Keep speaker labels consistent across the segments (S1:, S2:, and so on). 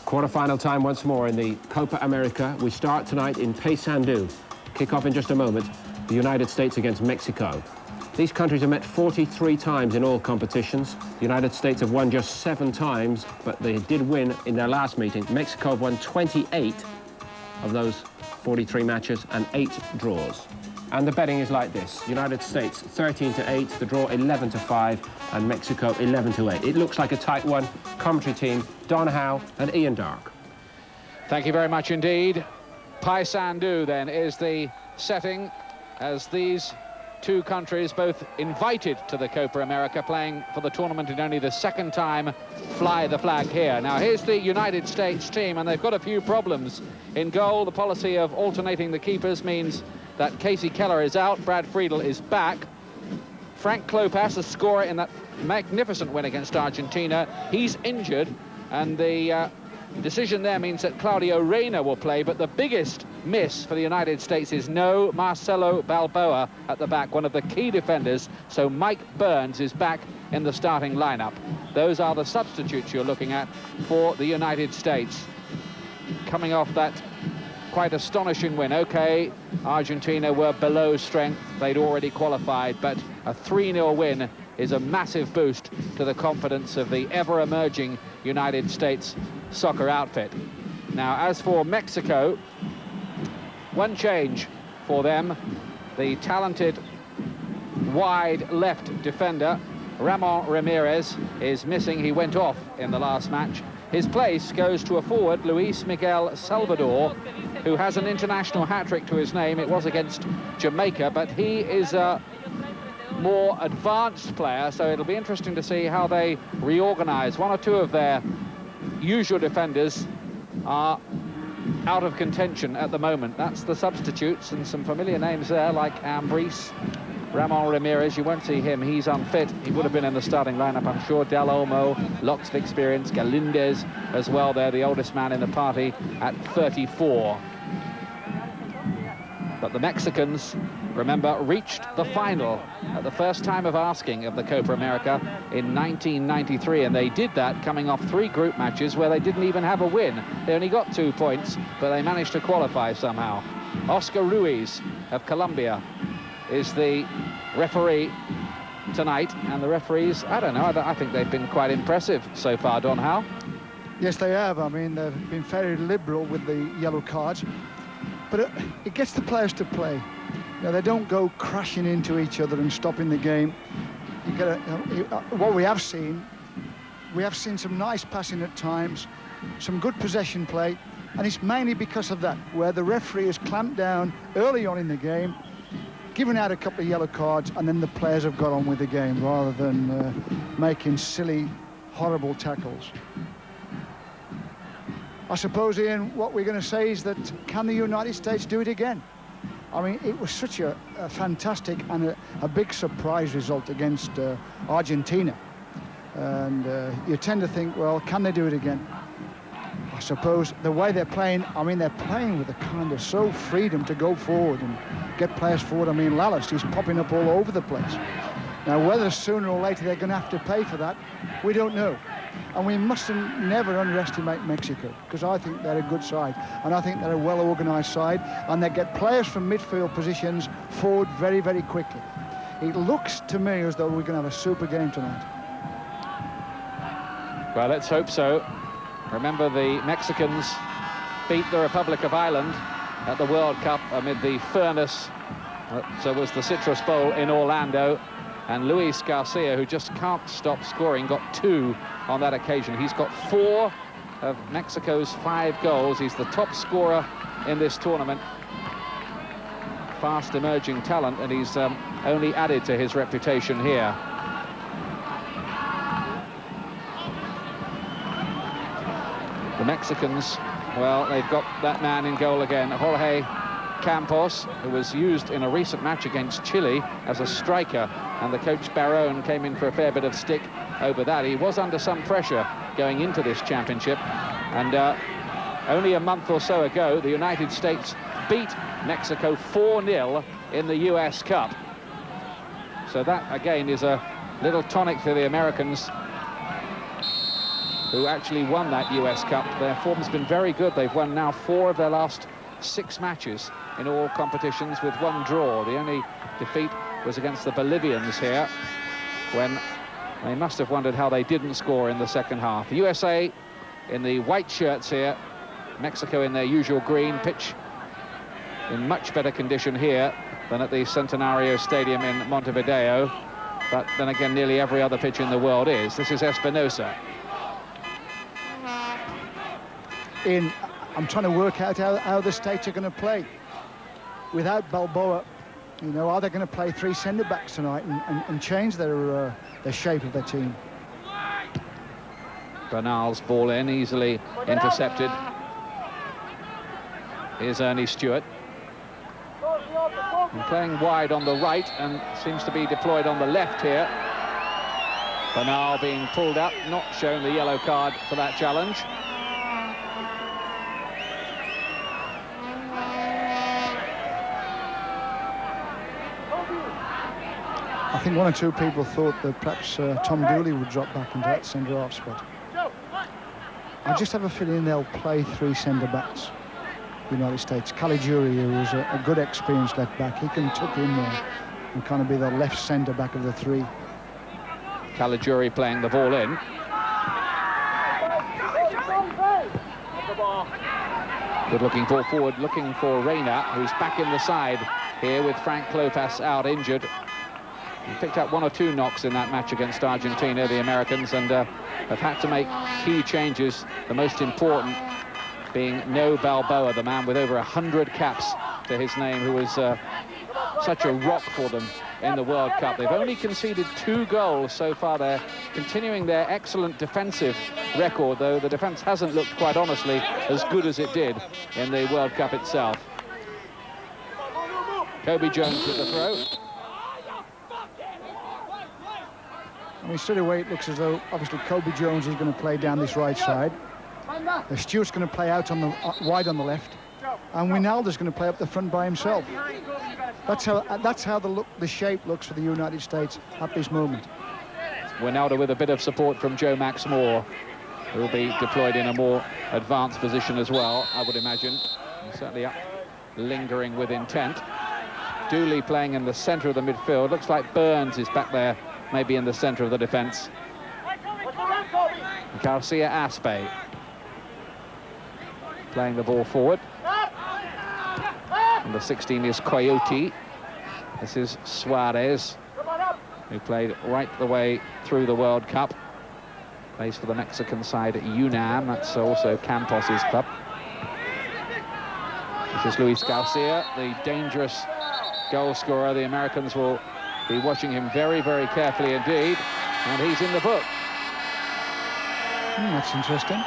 S1: Quarter-final time once more in the Copa America. We start tonight in Paysandú. Kick-off in just a moment. The United States against Mexico. These countries have met 43 times in all competitions. The United States have won just 7 times, but they did win in their last meeting. Mexico have won 28 of those 43 matches and 8 draws. And the betting is like this. United States 13-8, the draw 11-5, and Mexico 11-8. It looks like a tight one. Commentary team, Don Howe and Ian Darke.
S2: Thank you very much indeed. Paysandú then is the setting, as these two countries, both invited to the Copa America, playing for the tournament in only the second time, fly the flag here. Now here's the United States team, and they've got a few problems. In goal, the policy of alternating the keepers means that Casey Keller is out, Brad Friedel is back. Frank Klopas, a scorer in that magnificent win against Argentina, he's injured, and the decision there means that Claudio Reyna will play, but the biggest miss for the United States is no Marcelo Balboa at the back, one of the key defenders, so Mike Burns is back in the starting lineup. Those are the substitutes you're looking at for the United States. Coming off that quite astonishing win. Okay, Argentina were below strength, they'd already qualified, but a 3-0 win is a massive boost to the confidence of the ever-emerging United States soccer outfit. Now, as for Mexico, one change for them. The talented wide left defender, Ramon Ramirez, is missing. He went off in the last match. His place goes to a forward, Luis Miguel Salvador, who has an international hat-trick to his name. It was against Jamaica, but he is a more advanced player, so it'll be interesting to see how they reorganize. One or two of their usual defenders are out of contention at the moment. That's the substitutes, and some familiar names there like Ambriz. Ramon Ramirez, you won't see him, he's unfit. He would have been in the starting lineup, I'm sure. Del Olmo, lots of experience. Galindez as well there, the oldest man in the party at 34. But the Mexicans, remember, reached the final at the first time of asking of the Copa America in 1993, and they did that coming off 3 group matches where they didn't even have a win. They only got 2 points, but they managed to qualify somehow. Oscar Ruiz of Colombia is the referee tonight, and the referees, I don't know, I think they've been quite impressive so far, Don Howe.
S3: Yes, they have. I mean, they've been very liberal with the yellow cards, but it gets the players to play. You know, they don't go crashing into each other and stopping the game. You get what we have seen some nice passing at times, some good possession play, and it's mainly because of that, where the referee has clamped down early on in the game, given out a couple of yellow cards, and then the players have got on with the game rather than making silly, horrible tackles. I suppose, Ian, what we're going to say is that, can the United States do it again? I mean, it was such a fantastic and a big surprise result against Argentina. And you tend to think, well, can they do it again? I suppose the way they're playing, I mean, they're playing with a kind of so freedom to go forward and get players forward. I mean, Lallis, he's popping up all over the place. Now, whether sooner or later they're going to have to pay for that, we don't know. And we mustn't never underestimate Mexico, because I think they're a good side, and I think they're a well-organised side, and they get players from midfield positions forward very, very quickly. It looks to me as though we're going to have a super game tonight.
S2: Well, let's hope so. Remember, the Mexicans beat the Republic of Ireland at the World Cup amid the furnace. So was the Citrus Bowl in Orlando. And Luis Garcia, who just can't stop scoring, got 2 on that occasion. He's got 4 of Mexico's 5 goals. He's the top scorer in this tournament. Fast emerging talent, and he's only added to his reputation here. The Mexicans, well, they've got that man in goal again, Jorge Campos, who was used in a recent match against Chile as a striker, and the coach Barone came in for a fair bit of stick over that. He was under some pressure going into this championship, and only a month or so ago the United States beat Mexico 4-0 in the US Cup. So that again is a little tonic for the Americans. who actually won that US Cup. Their form's been very good. They've won now 4 of their last 6 matches in all competitions with 1 draw. The only defeat was against the Bolivians here, when they must have wondered how they didn't score in the second half. The USA in the white shirts here, Mexico in their usual green. Pitch in much better condition here than at the Centenario Stadium in Montevideo, but then again nearly every other pitch in the world is. This is Espinosa.
S3: I'm trying to work out how the States are going to play without Balboa. You know, are they going to play 3 centre-backs tonight and change the shape of their team?
S2: Bernal's ball in, easily intercepted. Here's Ernie Stewart. And playing wide on the right and seems to be deployed on the left here. Bernal being pulled up, not shown the yellow card for that challenge.
S3: I think 1 or 2 people thought that perhaps Tom Dooley would drop back into that centre-half spot. I just have a feeling they'll play 3 centre-backs, United States. Caligiuri, who is a good experienced left-back, he can tuck in there and kind of be the left centre-back of the 3.
S2: Caligiuri playing the ball in. Good looking ball forward, looking for Reina, who's back in the side here with Frank Klopas out injured. He picked up 1 or 2 knocks in that match against Argentina, the Americans, and have had to make key changes, the most important being No Balboa, the man with over 100 caps to his name, who was such a rock for them in the World Cup. They've only conceded 2 goals so far. They're continuing their excellent defensive record, though the defence hasn't looked, quite honestly, as good as it did in the World Cup itself. Kobe Jones with the throw.
S3: I mean, straight away it looks as though obviously Kobe Jones is going to play down this right side. Stewart's going to play out on the wide on the left, and Wijnaldum's going to play up the front by himself. That's how the shape looks for the United States at this moment.
S2: Wijnaldum with a bit of support from Joe Max Moore, who will be deployed in a more advanced position as well, I would imagine. And certainly up, lingering with intent. Dooley playing in the centre of the midfield. Looks like Burns is back there, maybe in the centre of the defence. Garcia Aspe playing the ball forward. Number 16 is Coyote. This is Suarez, who played right the way through the World Cup. Plays for the Mexican side at UNAM. That's also Campos's club. This is Luis Garcia, the dangerous goal scorer. The Americans will be watching him very, very carefully indeed, and he's in the book.
S3: That's interesting.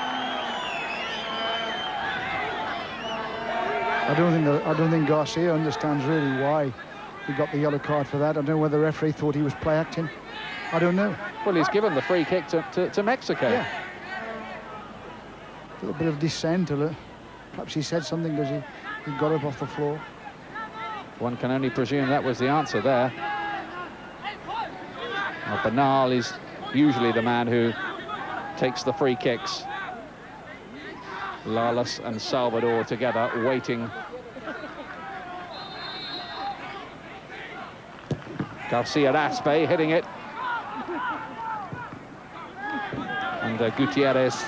S3: I don't think Garcia understands really why he got the yellow card for that. I don't know whether the referee thought he was play acting. I don't know.
S2: Well, he's given the free kick to Mexico.
S3: Yeah. A little bit of dissent. Perhaps he said something because he got up off the floor.
S2: One can only presume that was the answer there. Well, Bernal is usually the man who takes the free kicks. Lalas and Salvador together, waiting. Garcia Aspe hitting it. And Gutierrez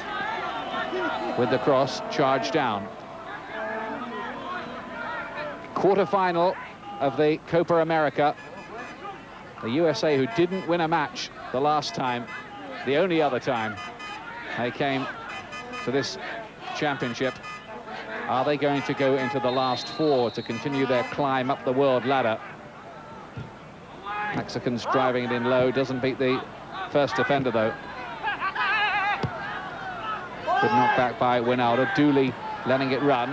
S2: with the cross, charged down. Quarter-final of the Copa America. The USA, who didn't win a match the last time, the only other time they came to this championship. Are they going to go into the last 4 to continue their climb up the world ladder? Mexicans driving it in low, doesn't beat the first defender though. Good knockback by Wijnaldum. Dooley letting it run.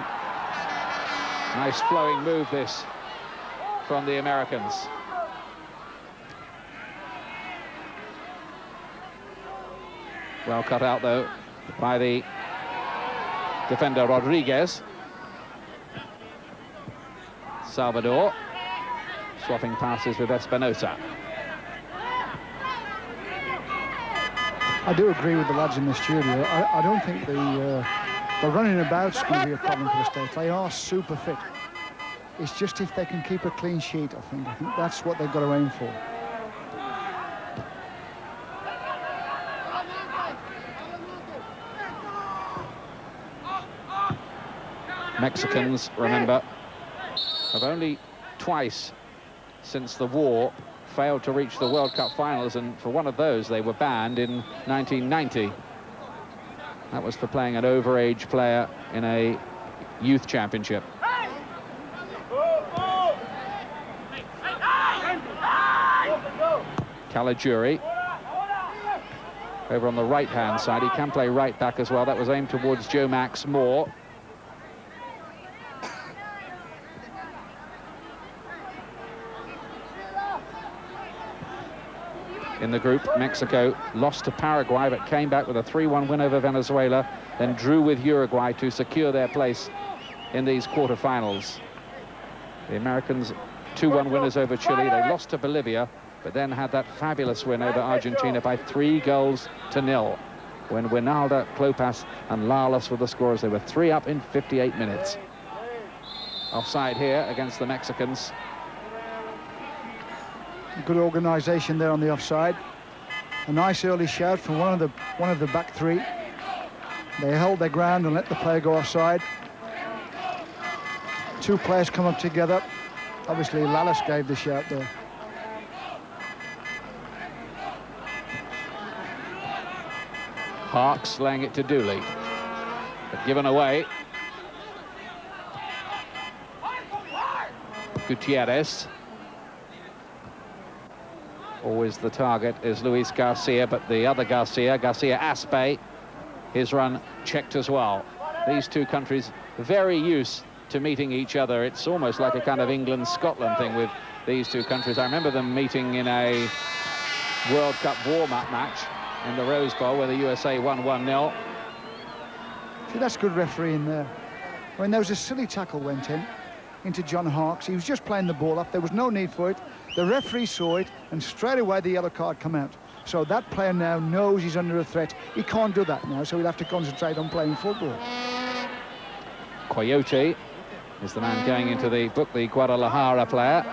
S2: Nice flowing move this from the Americans. Well cut out though by the defender Rodriguez. Salvador swapping passes with Espinosa.
S3: I do agree with the lads in the studio. I don't think the running about's going to be a problem for the States. They are super fit. It's just if they can keep a clean sheet, I think that's what they've got to aim for.
S2: Mexicans, remember, have only twice since the war failed to reach the World Cup finals, and for one of those they were banned in 1990. That was for playing an overage player in a youth championship. Caligiuri over on the right-hand side. He can play right back as well. That was aimed towards Joe Max Moore. In the group, Mexico lost to Paraguay but came back with a 3-1 win over Venezuela, then drew with Uruguay to secure their place in these quarterfinals. The Americans 2-1 winners over Chile. They lost to Bolivia, but then had that fabulous win over Argentina by 3-0 when Winalda, Klopas and Lalas were the scorers. They were 3 up in 58 minutes. Offside here against the Mexicans.
S3: Good organisation there on the offside. A nice early shout from one of the back three. They held their ground and let the player go offside. Two players come up together. Obviously, Lalas gave the shout there.
S2: Harks laying it to Dooley, but given away. Gutierrez. Always the target is Luis Garcia, but the other Garcia Aspe, his run checked as well. These two countries very used to meeting each other. It's almost like a kind of England-Scotland thing with these two countries. I remember them meeting in a World Cup warm-up match in the Rose Bowl where the USA won 1-0.
S3: See, that's good refereeing there. I mean, there was a silly tackle went into John Harks. He was just playing the ball up. There was no need for it. The referee saw it, and straight away the yellow card come out. So that player now knows he's under a threat. He can't do that now, so he'll have to concentrate on playing football.
S2: Coyote is the man going into the book, the Guadalajara player.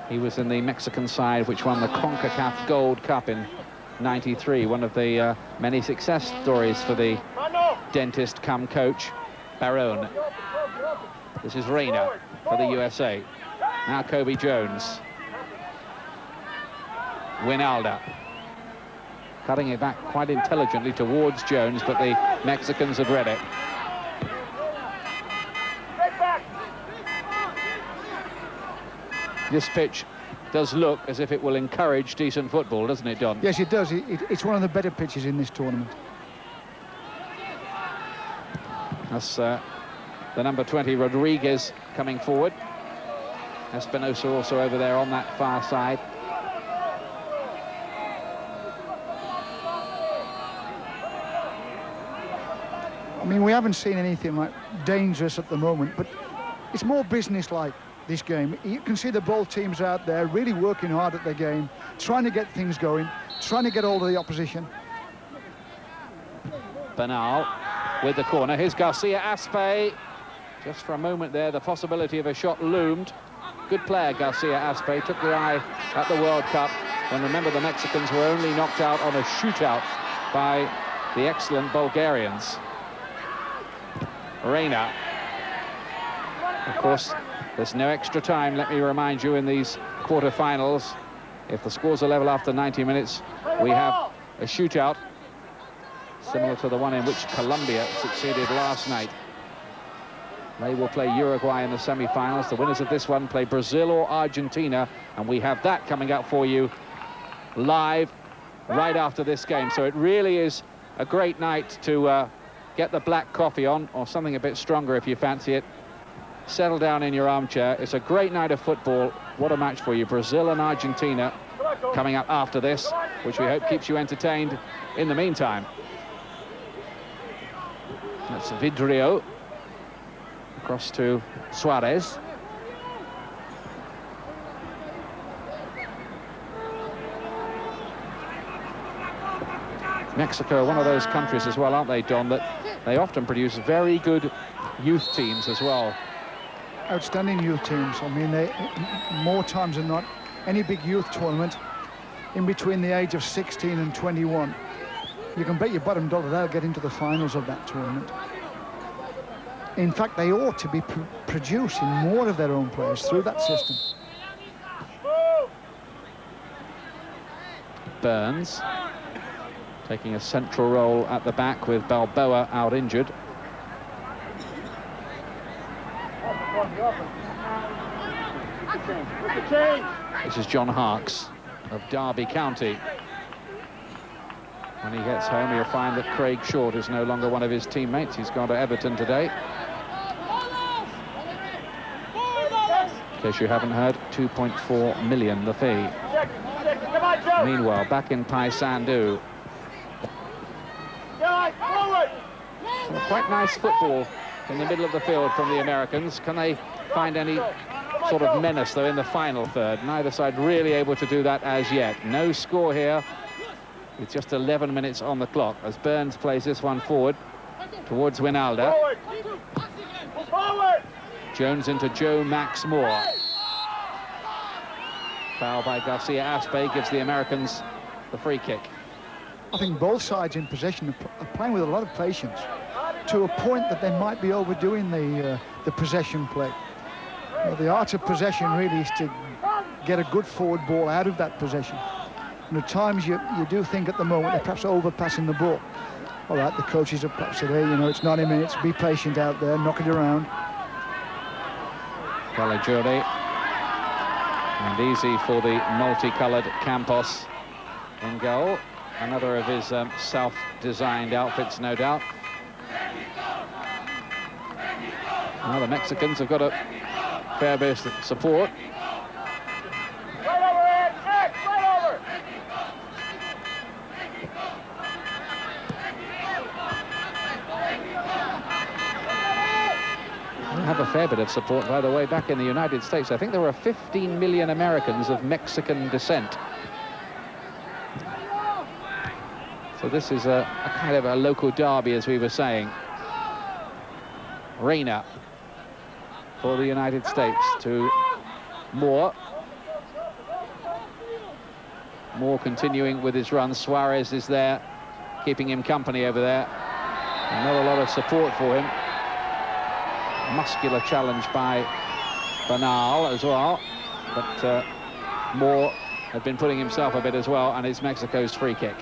S2: He was in the Mexican side which won the CONCACAF Gold Cup in '93, one of the many success stories for the dentist cum coach, Barone. This is Reina for the USA. Now Kobe Jones. Winalda. Cutting it back quite intelligently towards Jones, but the Mexicans have read it. This pitch does look as if it will encourage decent football, doesn't it, Don?
S3: Yes, it does. It's one of the better pitches in this tournament.
S2: That's the number 20, Rodriguez, coming forward. Espinosa also over there on that far side.
S3: I mean, we haven't seen anything like dangerous at the moment, but it's more business-like, this game. You can see the both teams out there really working hard at their game, trying to get things going, trying to get hold of the opposition.
S2: Bernal with the corner. Here's Garcia Aspe. Just for a moment there, the possibility of a shot loomed. Good player, Garcia Aspe. Took the eye at the World Cup when, remember, the Mexicans were only knocked out on a shootout by the excellent Bulgarians. Reina. Of course, there's no extra time, let me remind you, in these quarterfinals. If the scores are level after 90 minutes, we have a shootout similar to the one in which Colombia succeeded last night. They will play Uruguay in the semi-finals. The winners of this one play Brazil or Argentina, and we have that coming up for you live right after this game. So it really is a great night to get the black coffee on, or something a bit stronger if you fancy it. Settle down in your armchair. It's a great night of football. What a match for you. Brazil and Argentina coming up after this, which we hope keeps you entertained in the meantime. That's Vidrio. Across to Suarez. Mexico are one of those countries as well, aren't they, Don, that they often produce very good youth teams as well.
S3: Outstanding youth teams. I mean, they, more times than not, any big youth tournament in between the age of 16 and 21, you can bet your bottom dollar they'll get into the finals of that tournament. In fact, they ought to be producing more of their own players through that system.
S2: Burns taking a central role at the back with Balboa out injured. This is John Harkes of Derby County. When he gets home, he'll find that Craig Short is no longer one of his teammates. He's gone to Everton today. In case you haven't heard, 2.4 million the fee. Meanwhile, back in Paysandú. Quite nice football in the middle of the field from the Americans. Can they find any sort of menace, though, in the final third? Neither side really able to do that as yet. No score here, with just 11 minutes on the clock, as Burns plays this one forward towards Winalda. Jones into Joe Max Moore. Foul by Garcia Aspe gives the Americans the free kick.
S3: I think both sides in possession are playing with a lot of patience, to a point that they might be overdoing the possession play. You know, the art of possession really is to get a good forward ball out of that possession. And at times you do think at the moment they're perhaps overpassing the ball. All right, the coaches are perhaps saying, hey, you know, it's 90 minutes, be patient out there, knock it around.
S2: Caligiuri. And easy for the multicoloured Campos in goal. Another of his self-designed outfits, no doubt. Now the Mexicans have got a fair bit of support. Have a fair bit of support, by the way, back in the United States. I think there were 15 million Americans of Mexican descent. So this is a kind of a local derby, as we were saying. Reina for the United States to Moore. Moore continuing with his run. Suarez is there, keeping him company over there. And not a lot of support for him. Muscular challenge by Bernal as well, but Moore had been putting himself a bit as well, and it's Mexico's free kick.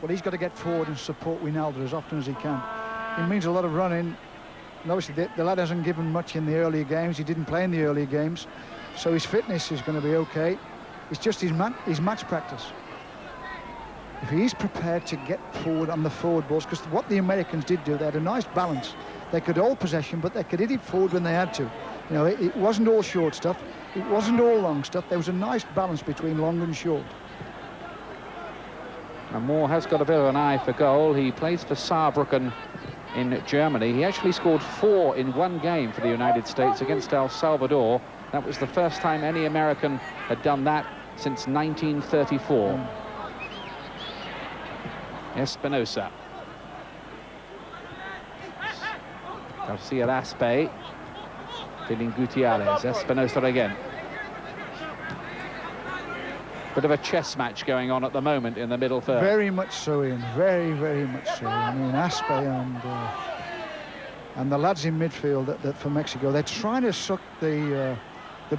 S3: Well, he's got to get forward and support Winalda as often as he can. It means a lot of running, and obviously the lad hasn't given much in the earlier games. He didn't play in the earlier games, so his fitness is going to be okay. It's just his match practice. If he's prepared to get forward on the forward balls, because what the Americans did do, they had a nice balance. They could hold possession, but they could hit it forward when they had to. You know, it wasn't all short stuff. It wasn't all long stuff. There was a nice balance between long and short.
S2: And Moore has got a bit of an eye for goal. He plays for Saarbrücken in Germany. He actually scored 4 in one game for the United States against El Salvador. That was the first time any American had done that since 1934. Espinosa. Garcia Aspe, feeling Gutierrez. Espinosa again. Bit of a chess match going on at the moment in the middle third.
S3: Very much so, Ian. Very, very much so. I mean, Aspe and the lads in midfield that for Mexico, they're trying to suck the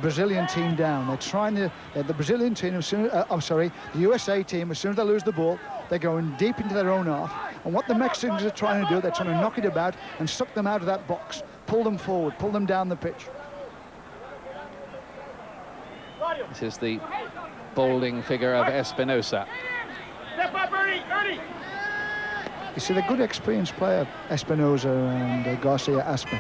S3: Brazilian team down. They're trying to. The Brazilian team, the USA team, as soon as they lose the ball, they're going deep into their own half. And what the Mexicans are trying to do, they're trying to knock it about and suck them out of that box, pull them forward, pull them down the pitch.
S2: This is the balding figure of Espinosa.
S4: Step up, Ernie!
S3: You see, they're good experienced player, Espinosa and Garcia Aspe.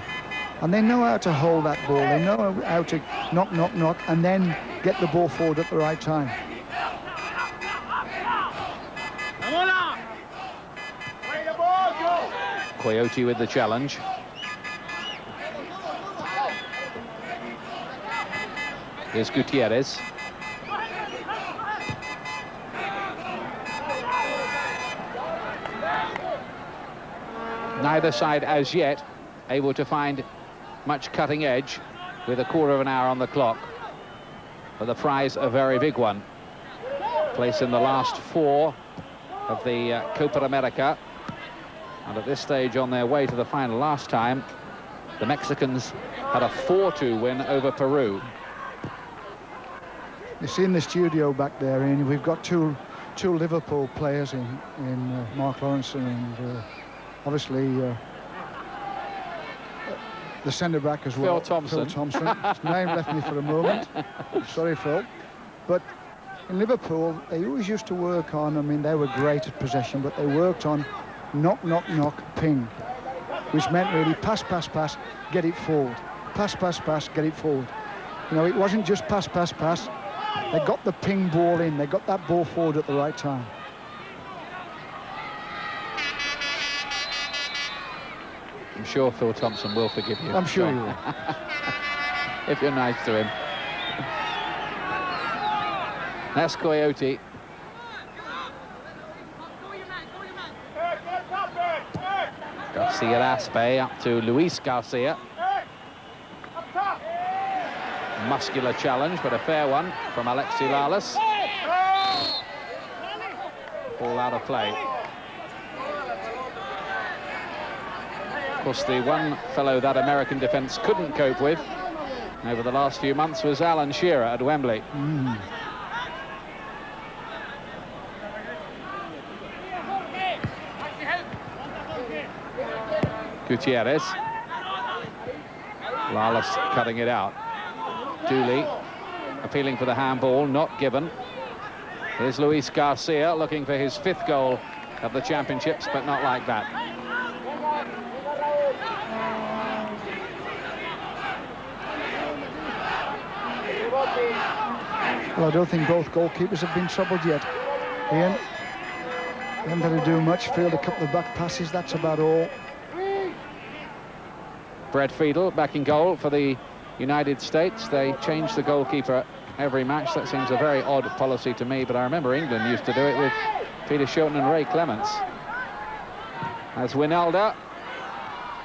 S3: And they know how to hold that ball. They know how to knock, and then get the ball forward at the right time.
S2: Coyote with the challenge. Here's Gutierrez. Neither side as yet able to find much cutting edge with a quarter of an hour on the clock. But the prize, a very big one. Place in the last 4 of the Copa America. And at this stage on their way to the final last time, the Mexicans had a 4-2 win over Peru.
S3: You see in the studio back there, Ian, we've got two Liverpool players in Mark Lawrence and obviously the centre-back as well.
S2: Phil Thompson.
S3: His name left me for a moment. Sorry, Phil. But in Liverpool, they always used to work on, I mean, they were great at possession, but they worked on knock, knock, knock, ping, which meant really pass, pass, pass, get it forward. Pass, pass, pass, get it forward. You know, it wasn't just pass, pass, pass. They got the ping ball in. They got that ball forward at the right time.
S2: I'm sure Phil Thompson will forgive you.
S3: I'm sure he will.
S2: If you're nice to him. That's Coyote. Garcia Aspe up to Luis Garcia. Muscular challenge, but a fair one from Alexi Lalas. Ball out of play. Of course, the one fellow that American defence couldn't cope with over the last few months was Alan Shearer at Wembley. Gutierrez. Lalas cutting it out. Dooley appealing for the handball, not given. Here's Luis Garcia looking for his 5th goal of the championships, but not like that.
S3: Well, I don't think both goalkeepers have been troubled yet. Ian, they haven't had to do much, field a couple of back passes, that's about all.
S2: Brett Friedel back in goal for the United States. They change the goalkeeper every match. That seems a very odd policy to me, but I remember England used to do it with Peter Shilton and Ray Clements. As Winalda,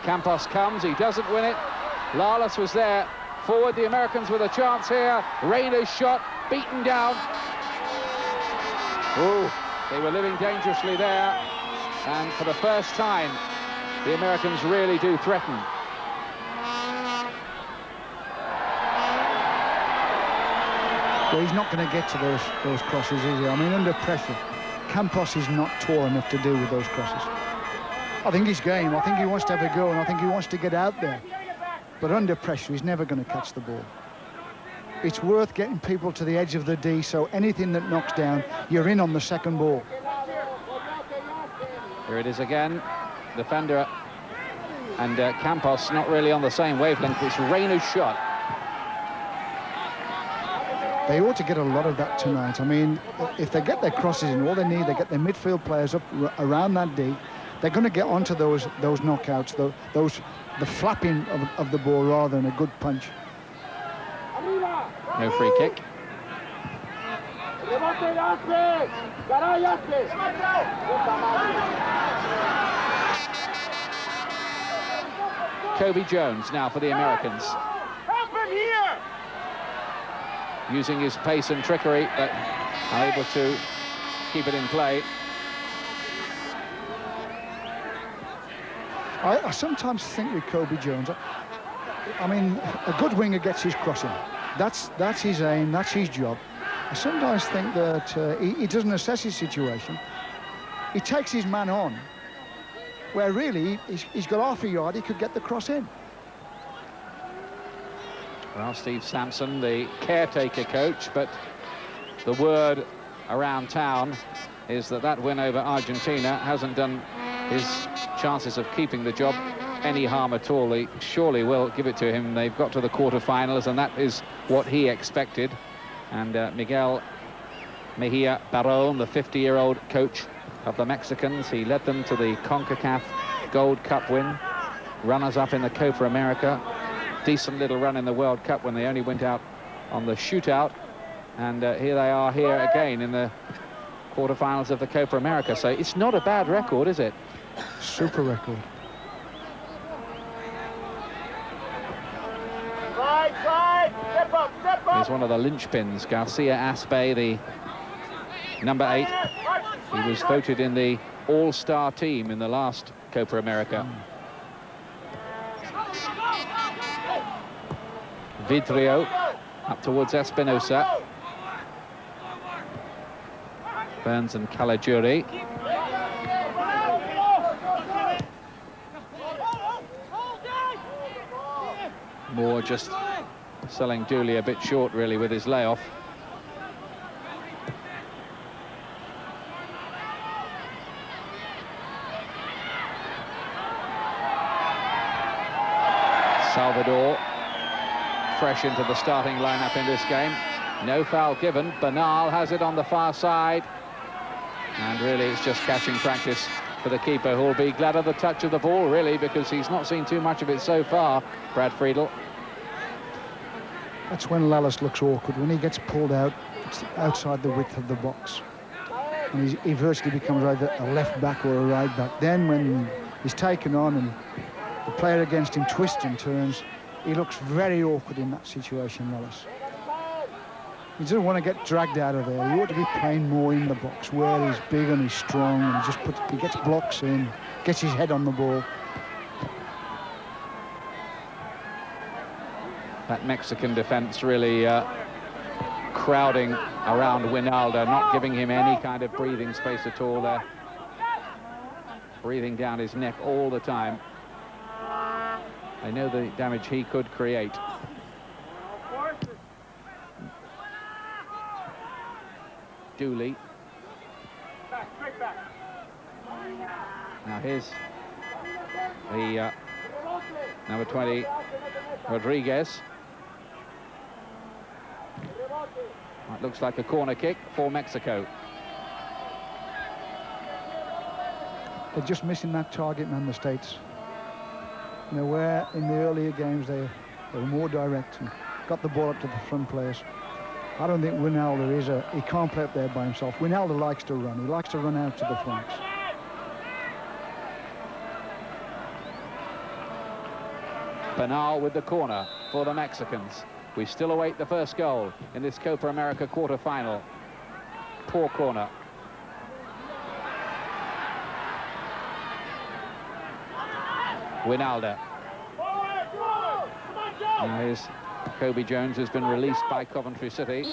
S2: Campos comes, he doesn't win it. Lalas was there. Forward, the Americans with a chance here. Reyna's shot, beaten down. Oh, they were living dangerously there. And for the first time, the Americans really do threaten.
S3: Well, he's not going to get to those crosses, is he? I mean, under pressure, Campos is not tall enough to deal with those crosses. I think he's game. I think he wants to have a go, and I think he wants to get out there. But under pressure, he's never going to catch the ball. It's worth getting people to the edge of the D, so anything that knocks down, you're in on the second ball.
S2: Here it is again. Defender and Campos not really on the same wavelength. It's Reyna's shot.
S3: They ought to get a lot of that tonight. I mean, if they get their crosses in, all they need, they get their midfield players up around that D, they're going to get onto those knockouts, the flapping of the ball rather than a good punch.
S2: No free kick. Kobe Jones now for the Americans.
S4: Help him here!
S2: Using his pace and trickery, but able to keep it in play.
S3: I sometimes think with Kobe Jones, I mean, a good winger gets his crossing. That's his aim, that's his job. I sometimes think that he doesn't assess his situation. He takes his man on, where really he's got half a yard, he could get the cross in.
S2: Well, Steve Sampson, the caretaker coach, but the word around town is that win over Argentina hasn't done his chances of keeping the job any harm at all. They surely will give it to him. They've got to the quarterfinals, and that is what he expected. And Miguel Mejia Barón, the 50-year-old coach of the Mexicans, he led them to the CONCACAF Gold Cup win, runners-up in the Copa America, decent little run in the World Cup when they only went out on the shootout, and here they are here again in the quarterfinals of the Copa America. So it's not a bad record, is it?
S3: Super record.
S2: is one of the linchpins. Garcia Aspe, the number 8. He was voted in the all-star team in the last Copa America. Vidrio up towards Espinosa. Burns and Caligiuri. Moore just selling Dooley a bit short, really, with his layoff. Salvador fresh into the starting lineup in this game. No foul given. Bernal has it on the far side. And really it's just catching practice for the keeper, who'll be glad of the touch of the ball, really, because he's not seen too much of it so far, Brad Friedel.
S3: That's when Lallis looks awkward, when he gets pulled out outside the width of the box. And he virtually becomes either a left back or a right back. Then when he's taken on and the player against him twists and turns, he looks very awkward in that situation, Lallis. He doesn't want to get dragged out of there. He ought to be playing more in the box where he's big and he's strong, and he gets blocks in, gets his head on the ball.
S2: That Mexican defence really crowding around Winalda, not giving him any kind of breathing space at all there. Breathing down his neck all the time. They know the damage he could create. Dooley. Now here's the number 20, Rodriguez. It looks like a corner kick for Mexico.
S3: They're just missing that target man, the States. You know, where in the earlier games they were more direct and got the ball up to the front players. I don't think Winalda he can't play up there by himself. Winalda likes to run. He likes to run out to the flanks.
S2: Bernal with the corner for the Mexicans. We still await the first goal in this Copa America quarter-final. Poor corner. Winalda. Now here's Kobe Jones, who's been released by Coventry City.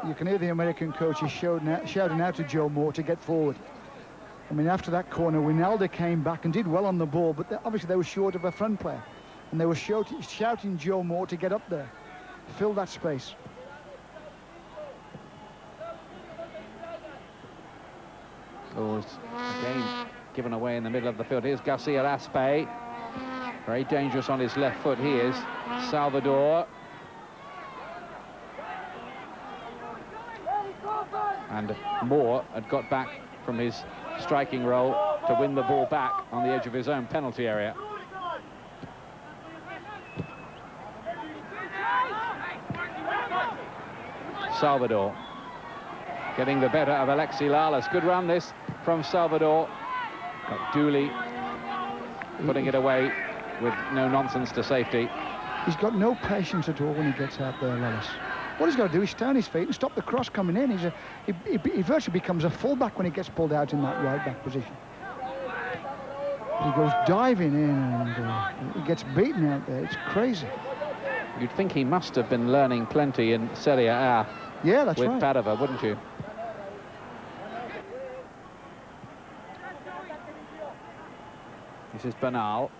S3: You can hear the American coaches shouting out to Joe Moore to get forward. I mean, after that corner, Winalda came back and did well on the ball, but obviously they were short of a front player. And they were shouting Joe Moore to get up there, fill that space.
S2: Oh, it's again given away in the middle of the field. Here's Garcia Aspe. Very dangerous on his left foot, he is. Salvador. And Moore had got back from his striking role to win the ball back on the edge of his own penalty area. Salvador getting the better of Alexi Lalas. Good run this from Salvador. Got Dooley putting it away with no nonsense to safety.
S3: He's got no patience at all when he gets out there, Lalas. What he's got to do is stay on his feet and stop the cross coming in. He virtually becomes a fullback when he gets pulled out in that right back position. He goes diving in and he gets beaten out there. It's crazy.
S2: You'd think he must have been learning plenty in Serie A.
S3: Yeah, that's right.
S2: With Padova, wouldn't you? This is Bernal.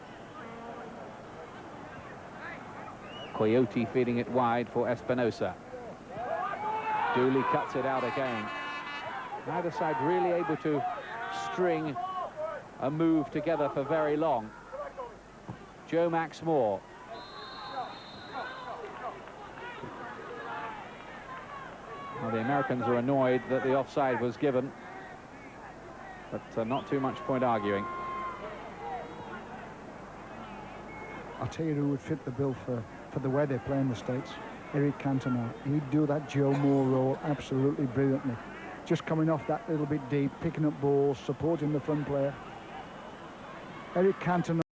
S2: Coyote feeding it wide for Espinosa. Dooley cuts it out again. Neither side really able to string a move together for very long. Joe Max Moore. Well, the Americans are annoyed that the offside was given, but not too much point arguing.
S3: I'll tell you who would fit the bill for the way they play in the States. Eric Cantona. He'd do that Joe Moore role absolutely brilliantly. Just coming off that little bit deep, picking up balls, supporting the front player. Eric Cantona.